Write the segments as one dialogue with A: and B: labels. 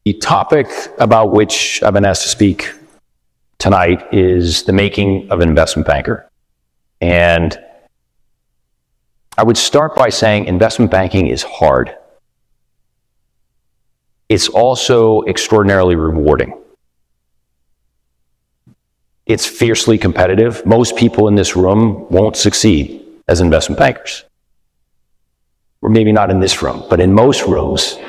A: The topic about which I've been asked to speak tonight is the making of an investment banker. And I would start by saying investment banking is hard. It's also extraordinarily rewarding. It's fiercely competitive. Most people in this room won't succeed as investment bankers. Or maybe not in this room, but in most rooms,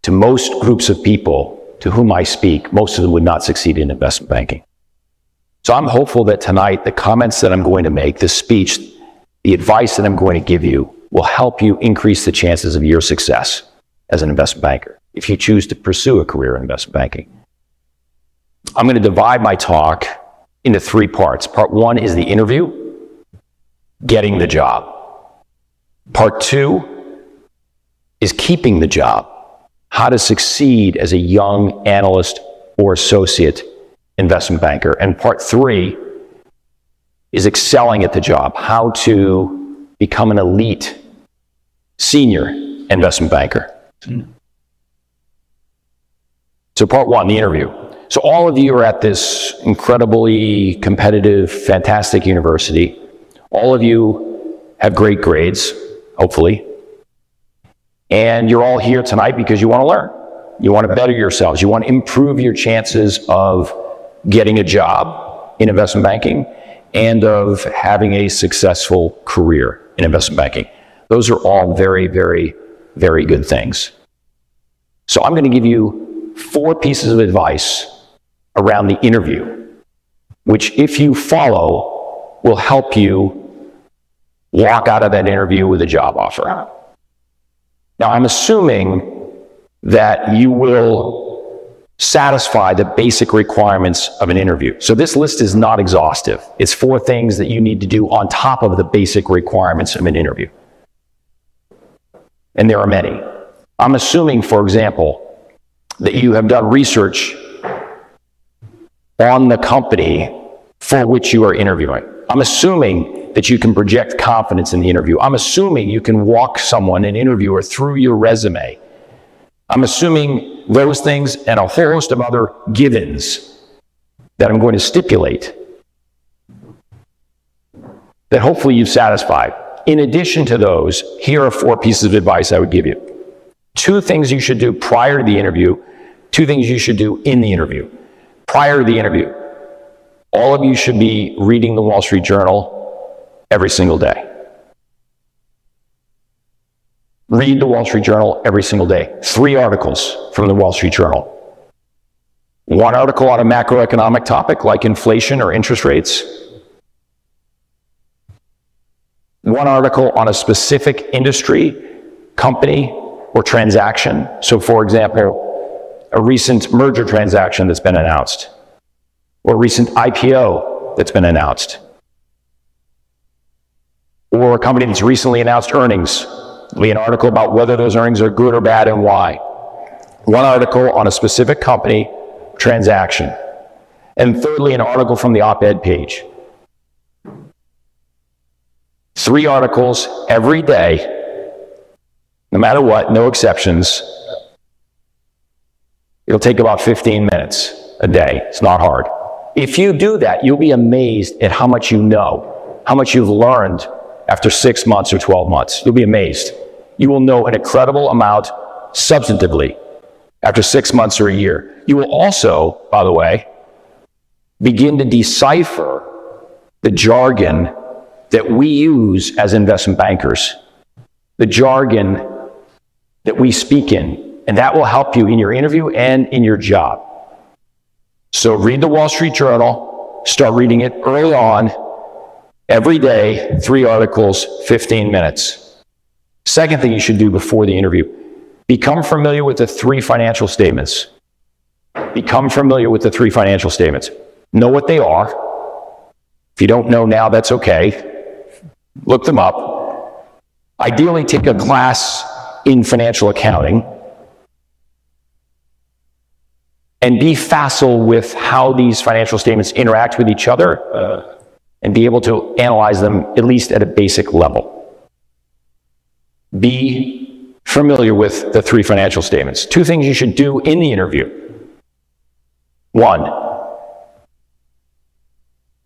A: to most groups of people to whom I speak, most of them would not succeed in investment banking. So I'm hopeful that tonight, the comments that I'm going to make, this speech, the advice that I'm going to give you will help you increase the chances of your success as an investment banker, if you choose to pursue a career in investment banking. I'm going to divide my talk into 3 parts. Part 1 is the interview, getting the job. Part 2 is keeping the job, how to succeed as a young analyst or associate investment banker. And part 3 is excelling at the job, how to become an elite senior investment banker. So part 1, the interview. So all of you are at this incredibly competitive, fantastic university. All of you have great grades, hopefully. And you're all here tonight because you want to learn. You want to better yourselves. You want to improve your chances of getting a job in investment banking and of having a successful career in investment banking. Those are all very, very, very good things. So I'm going to give you 4 pieces of advice around the interview, which if you follow, will help you walk out of that interview with a job offer. Now, I'm assuming that you will satisfy the basic requirements of an interview. So this list is not exhaustive. It's 4 things that you need to do on top of the basic requirements of an interview. And there are many. I'm assuming, for example, that you have done research on the company for which you are interviewing. I'm assuming that you can project confidence in the interview. I'm assuming you can walk someone, an interviewer, through your resume. I'm assuming those things and a whole host of other givens that I'm going to stipulate that hopefully you've satisfied. In addition to those, here are 4 pieces of advice I would give you. 2 things you should do prior to the interview, 2 things you should do in the interview. Prior to the interview, all of you should be reading the Wall Street Journal every single day. Read the Wall Street Journal every single day. 3 articles from the Wall Street Journal. 1 article on a macroeconomic topic like inflation or interest rates. 1 article on a specific industry, company, or transaction. So for example, a recent merger transaction that's been announced, or a recent IPO that's been announced, or a company that's recently announced earnings. There'll be an article about whether those earnings are good or bad and why. 1 article on a specific company, transaction. And thirdly, an article from the op-ed page. 3 articles every day, no matter what, no exceptions. It'll take about 15 minutes a day. It's not hard. If you do that, you'll be amazed at how much you know, how much you've learned after 6 months or 12 months. You'll be amazed. You will know an incredible amount substantively after 6 months or a year. You will also, by the way, begin to decipher the jargon that we use as investment bankers, the jargon that we speak in. And that will help you in your interview and in your job. So read the Wall Street Journal, start reading it early on, every day, 3 articles, 15 minutes. Second thing you should do before the interview, become familiar with the 3 financial statements. Become familiar with the 3 financial statements. Know what they are. If you don't know now, that's okay. Look them up. Ideally, take a class in financial accounting. And be facile with how these financial statements interact with each other and be able to analyze them at least at a basic level. Be familiar with the 3 financial statements. 2 things you should do in the interview. 1,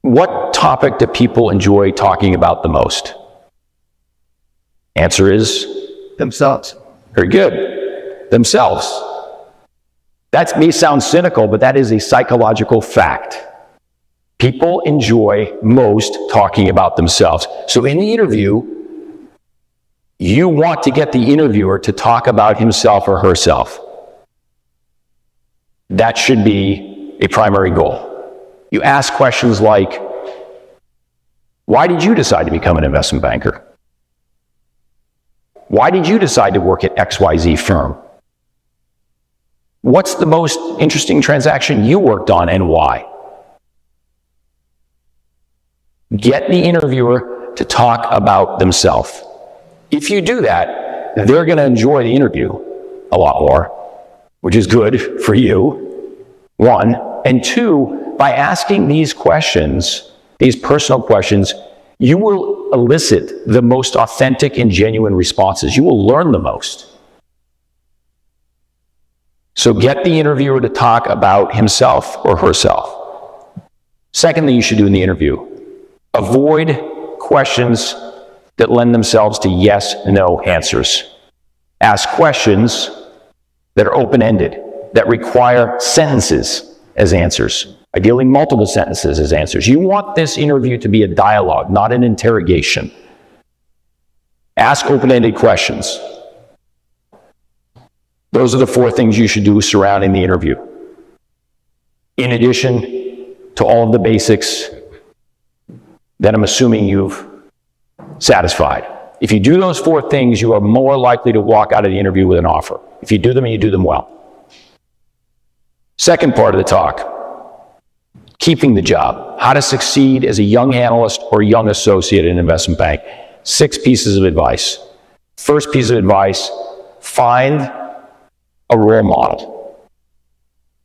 A: what topic do people enjoy talking about the most? Answer is
B: Themselves.
A: very good. Themselves. That may sound cynical, but that is a psychological fact. People enjoy most talking about themselves. So in the interview, you want to get the interviewer to talk about himself or herself. That should be a primary goal. You ask questions like, why did you decide to become an investment banker? Why did you decide to work at XYZ firm? What's the most interesting transaction you worked on and why? Get the interviewer to talk about themselves. If you do that, they're going to enjoy the interview a lot more, which is good for you, 1. And 2, by asking these questions, these personal questions, you will elicit the most authentic and genuine responses. You will learn the most. So get the interviewer to talk about himself or herself. Second thing you should do in the interview, avoid questions that lend themselves to yes, no answers. Ask questions that are open-ended, that require sentences as answers, ideally multiple sentences as answers. You want this interview to be a dialogue, not an interrogation. Ask open-ended questions. Those are the 4 things you should do surrounding the interview. In addition to all of the basics that I'm assuming you've satisfied. If you do those 4 things, you are more likely to walk out of the interview with an offer. If you do them and you do them well. Second part of the talk, keeping the job. How to succeed as a young analyst or young associate in an investment bank. 6 pieces of advice. First piece of advice, find a role model.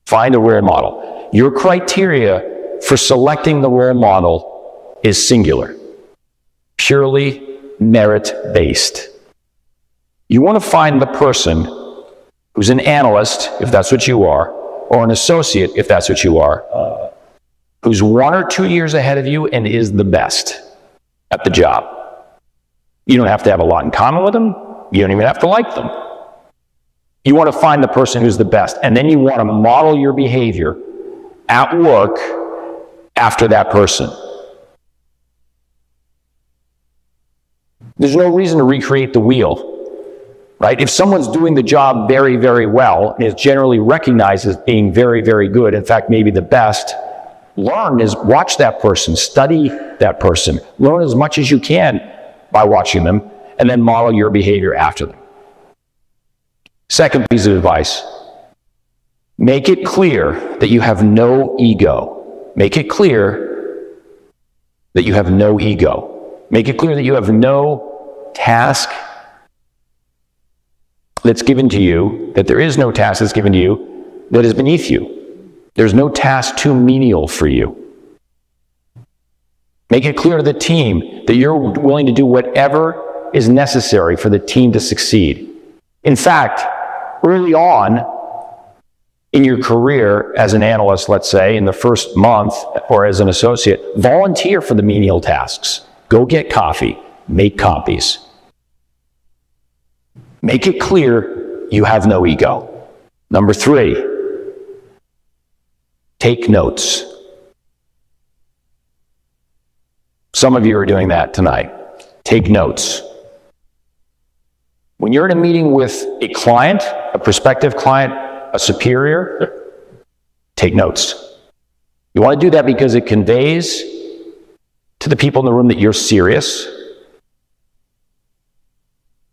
A: Find a role model. Your criteria for selecting the role model is singular, purely merit-based. You want to find the person who's an analyst, if that's what you are, or an associate, if that's what you are, who's 1 or 2 years ahead of you and is the best at the job. You don't have to have a lot in common with them. You don't even have to like them. You want to find the person who's the best, and then you want to model your behavior at work after that person. There's no reason to recreate the wheel, right? If someone's doing the job very, very well and is generally recognized as being very, very good, in fact, maybe the best, watch that person, study that person, learn as much as you can by watching them, and then model your behavior after them. Second piece of advice, make it clear that you have no ego. Make it clear that you have no ego. Make it clear that you have no task that's given to you, that there is no task that's given to you that is beneath you. There's no task too menial for you. Make it clear to the team that you're willing to do whatever is necessary for the team to succeed. In fact, early on in your career as an analyst, let's say, in the first month or as an associate, volunteer for the menial tasks. Go get coffee, make copies. Make it clear you have no ego. Number 3, take notes. Some of you are doing that tonight. Take notes. When you're in a meeting with a client, a prospective client, a superior, take notes. You want to do that because it conveys to the people in the room that you're serious.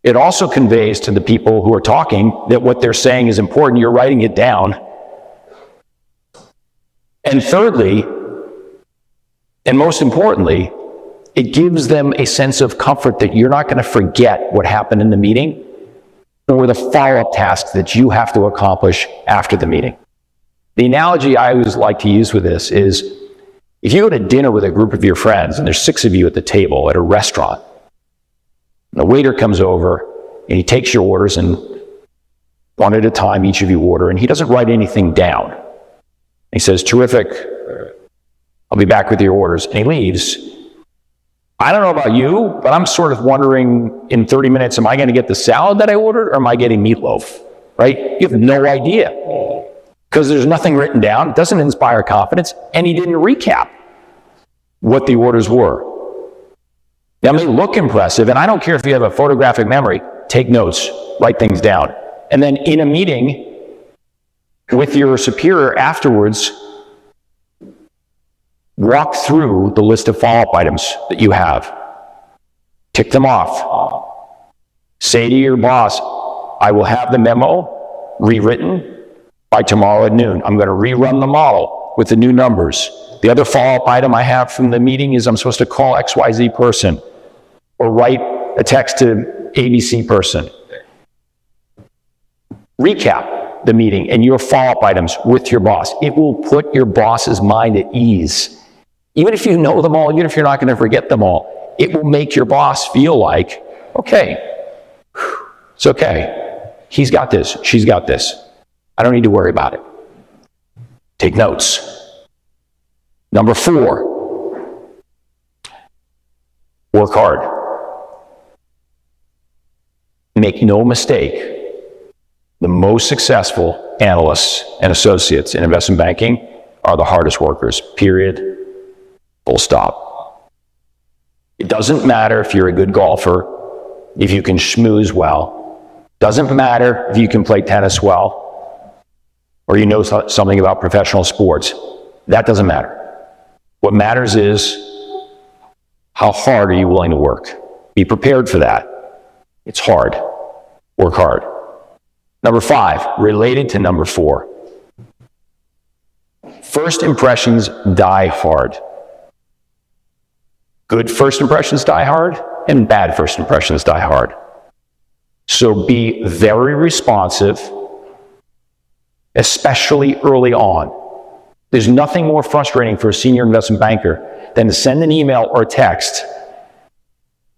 A: It also conveys to the people who are talking that what they're saying is important. You're writing it down. And thirdly, and most importantly, it gives them a sense of comfort that you're not going to forget what happened in the meeting or the follow-up tasks that you have to accomplish after the meeting. The analogy I always like to use with this is, if you go to dinner with a group of your friends and there's 6 of you at the table at a restaurant, and the waiter comes over and he takes your orders, and one at a time, each of you order, and he doesn't write anything down. He says, terrific, I'll be back with your orders, and he leaves. I don't know about you, but I'm sort of wondering in 30 minutes, am I going to get the salad that I ordered, or am I getting meatloaf, right? You have no idea, because there's nothing written down. It doesn't inspire confidence, and he didn't recap what the orders were. That may look impressive, and I don't care if you have a photographic memory, take notes, write things down. And then in a meeting with your superior afterwards, walk through the list of follow-up items that you have. Tick them off. Say to your boss, I will have the memo rewritten by tomorrow at noon. I'm going to rerun the model with the new numbers. The other follow-up item I have from the meeting is I'm supposed to call XYZ person or write a text to ABC person. Recap the meeting and your follow-up items with your boss. It will put your boss's mind at ease. Even if you know them all, even if you're not going to forget them all, it will make your boss feel like, okay, it's okay. He's got this, she's got this. I don't need to worry about it. Take notes. Number 4, work hard. Make no mistake, the most successful analysts and associates in investment banking are the hardest workers, period, full stop. It doesn't matter if you're a good golfer, if you can schmooze well. Doesn't matter if you can play tennis well, or you know something about professional sports. That doesn't matter. What matters is how hard are you willing to work. Be prepared for that. It's hard. Work hard. Number 5, related to number 4. First impressions die hard. Good first impressions die hard, and bad first impressions die hard. So be very responsive, especially early on. There's nothing more frustrating for a senior investment banker than to send an email or text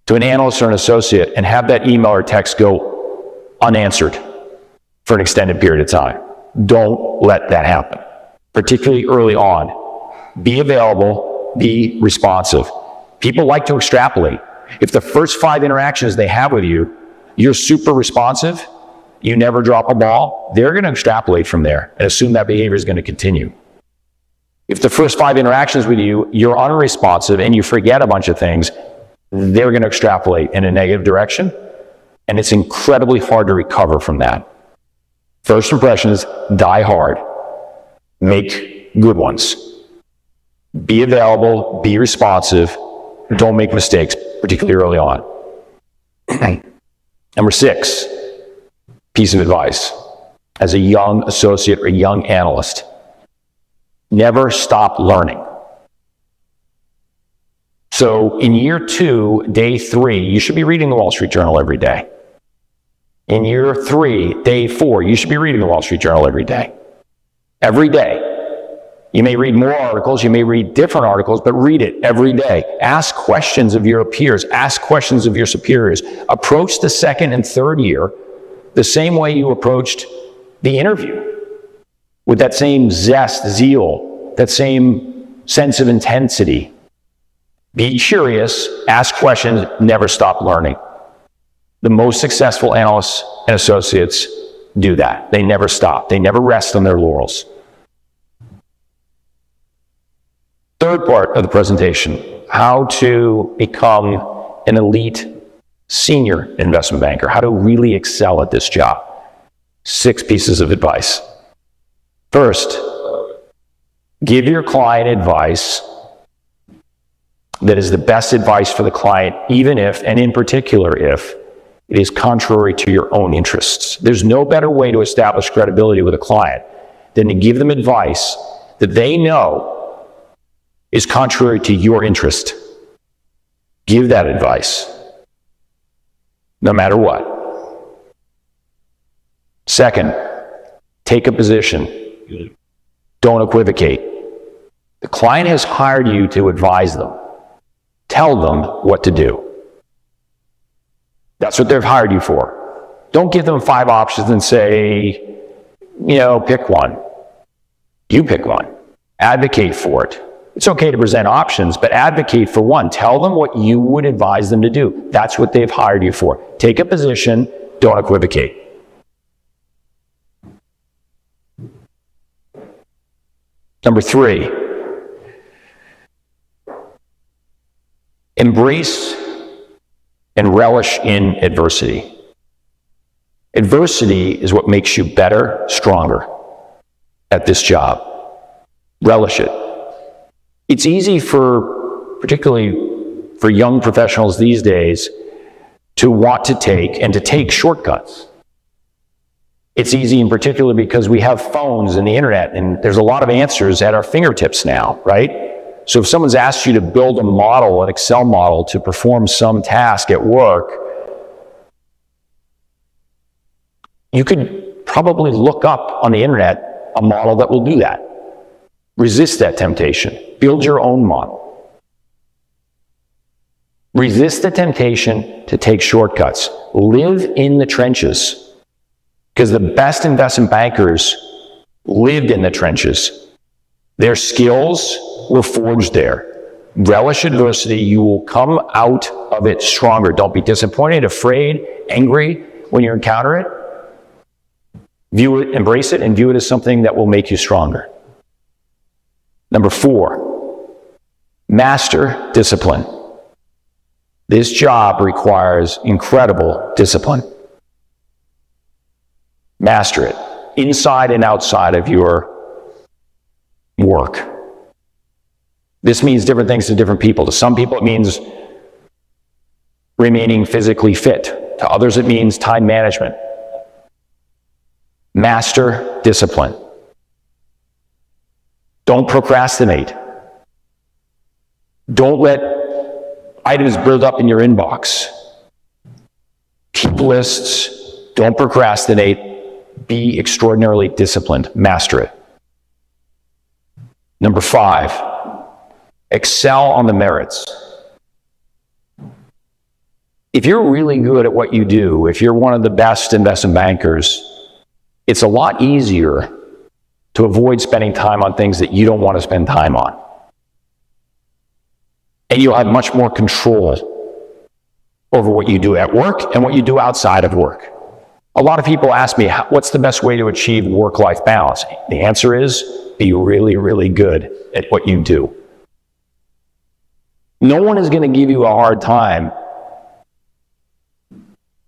A: to an analyst or an associate and have that email or text go unanswered for an extended period of time. Don't let that happen, particularly early on. Be available, be responsive. People like to extrapolate. If the first 5 interactions they have with you, you're super responsive, you never drop a ball, they're going to extrapolate from there and assume that behavior is going to continue. If the first 5 interactions with you, you're unresponsive and you forget a bunch of things, they're going to extrapolate in a negative direction, and it's incredibly hard to recover from that. First impressions die hard. Make good ones. Be available, be responsive, don't make mistakes, particularly early on. Number 6, piece of advice. As a young associate or young analyst, never stop learning. So in year 2, day 3, you should be reading the Wall Street Journal every day. In year 3, day 4, you should be reading the Wall Street Journal every day. Every day. You may read more articles, you may read different articles, but read it every day. Ask questions of your peers, ask questions of your superiors. Approach the 2nd and 3rd year the same way you approached the interview, with that same zest, zeal, that same sense of intensity. Be curious, ask questions, never stop learning. The most successful analysts and associates do that. They never stop. They never rest on their laurels. Third part of the presentation, how to become an elite senior investment banker, how to really excel at this job. 6 pieces of advice. First, give your client advice that is the best advice for the client, even if, and in particular if, it is contrary to your own interests. There's no better way to establish credibility with a client than to give them advice that they know is contrary to your interest. Give that advice, no matter what. Second, take a position. Don't equivocate. The client has hired you to advise them. Tell them what to do. That's what they've hired you for. Don't give them 5 options and say, pick one. You pick one. Advocate for it. It's okay to present options, but advocate for one. Tell them what you would advise them to do. That's what they've hired you for. Take a position, don't equivocate. Number 3, embrace and relish in adversity. Adversity is what makes you better, stronger at this job. Relish it. It's easy particularly for young professionals these days, to want to take shortcuts. It's easy in particular because we have phones and the internet, and there's a lot of answers at our fingertips now, right? So if someone's asked you to build a model, an Excel model, to perform some task at work, you could probably look up on the internet a model that will do that. Resist that temptation. Build your own model. Resist the temptation to take shortcuts. Live in the trenches. Because the best investment bankers lived in the trenches. Their skills were forged there. Relish adversity. You will come out of it stronger. Don't be disappointed, afraid, angry when you encounter it. View it, embrace it, and view it as something that will make you stronger. Number 4, master discipline. This job requires incredible discipline. Master it, inside and outside of your work. This means different things to different people. To some people, it means remaining physically fit. To others, it means time management. Master discipline. Don't procrastinate. Don't let items build up in your inbox. Keep lists. Don't procrastinate. Be extraordinarily disciplined. Master it. Number 5, excel on the merits. If you're really good at what you do, if you're one of the best investment bankers, it's a lot easier to avoid spending time on things that you don't want to spend time on. And you'll have much more control over what you do at work and what you do outside of work. A lot of people ask me, what's the best way to achieve work-life balance? The answer is, be really, really good at what you do. No one is going to give you a hard time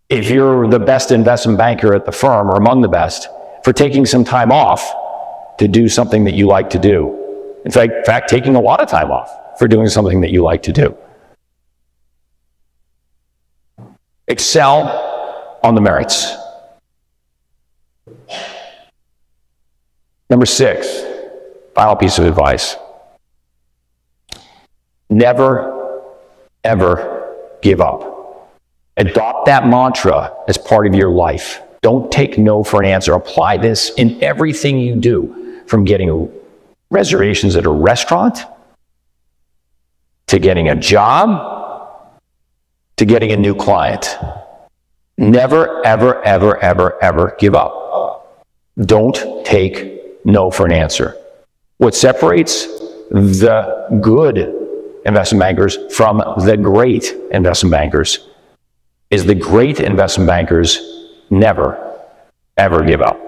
A: if you're the best investment banker at the firm, or among the best, for taking some time off to do something that you like to do. In fact, taking a lot of time off for doing something that you like to do. Excel on the merits. Number 6, final piece of advice. Never, ever give up. Adopt that mantra as part of your life. Don't take no for an answer. Apply this in everything you do, from getting reservations at a restaurant, to getting a job, to getting a new client. Never, ever, ever, ever, ever give up. Don't take no for an answer. What separates the good investment bankers from the great investment bankers is the great investment bankers never, ever give up.